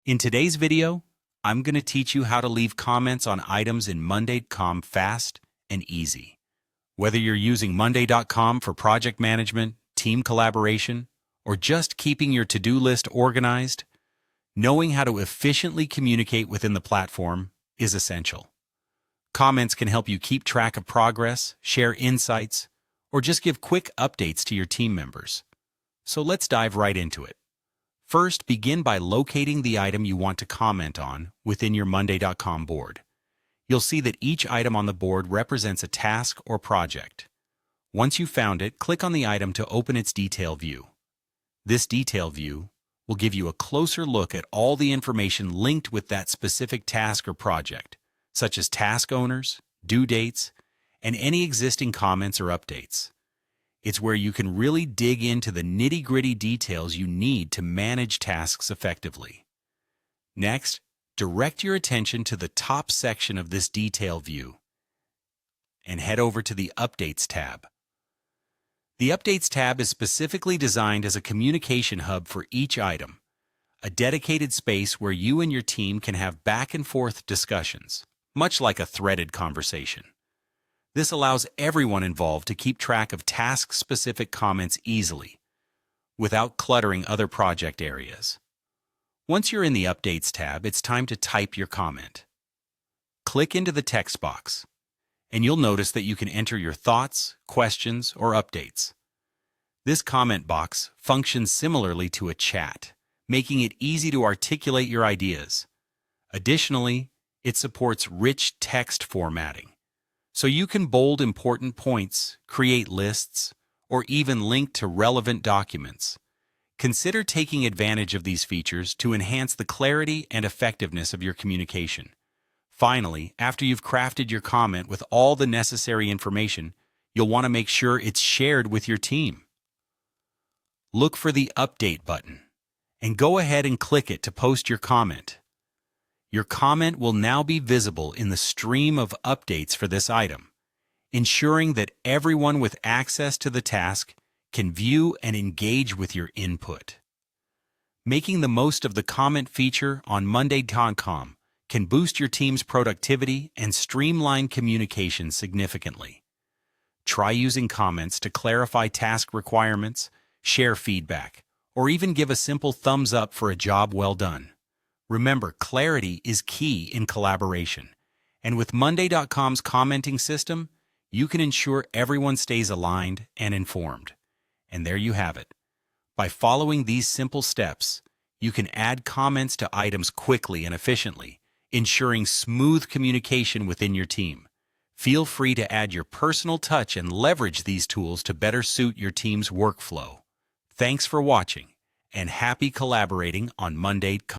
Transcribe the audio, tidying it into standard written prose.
In today's video, I'm going to teach you how to leave comments on items in Monday.com fast and easy. Whether you're using Monday.com for project management, team collaboration, or just keeping your to-do list organized, knowing how to efficiently communicate within the platform is essential. Comments can help you keep track of progress, share insights, or just give quick updates to your team members. So let's dive right into it. First, begin by locating the item you want to comment on within your Monday.com board. You'll see that each item on the board represents a task or project. Once you've found it, click on the item to open its detail view. This detail view will give you a closer look at all the information linked with that specific task or project, such as task owners, due dates, and any existing comments or updates. It's where you can really dig into the nitty-gritty details you need to manage tasks effectively. Next, direct your attention to the top section of this detail view and head over to the Updates tab. The Updates tab is specifically designed as a communication hub for each item, a dedicated space where you and your team can have back-and-forth discussions, much like a threaded conversation. This allows everyone involved to keep track of task-specific comments easily, without cluttering other project areas. Once you're in the Updates tab, it's time to type your comment. Click into the text box, and you'll notice that you can enter your thoughts, questions, or updates. This comment box functions similarly to a chat, making it easy to articulate your ideas. Additionally, it supports rich text formatting, so you can bold important points, create lists, or even link to relevant documents. Consider taking advantage of these features to enhance the clarity and effectiveness of your communication. Finally, after you've crafted your comment with all the necessary information, you'll want to make sure it's shared with your team. Look for the Update button, and go ahead and click it to post your comment. Your comment will now be visible in the stream of updates for this item, ensuring that everyone with access to the task can view and engage with your input. Making the most of the comment feature on Monday.com can boost your team's productivity and streamline communication significantly. Try using comments to clarify task requirements, share feedback, or even give a simple thumbs up for a job well done. Remember, clarity is key in collaboration, and with Monday.com's commenting system, you can ensure everyone stays aligned and informed. And there you have it. By following these simple steps, you can add comments to items quickly and efficiently, ensuring smooth communication within your team. Feel free to add your personal touch and leverage these tools to better suit your team's workflow. Thanks for watching, and happy collaborating on Monday.com.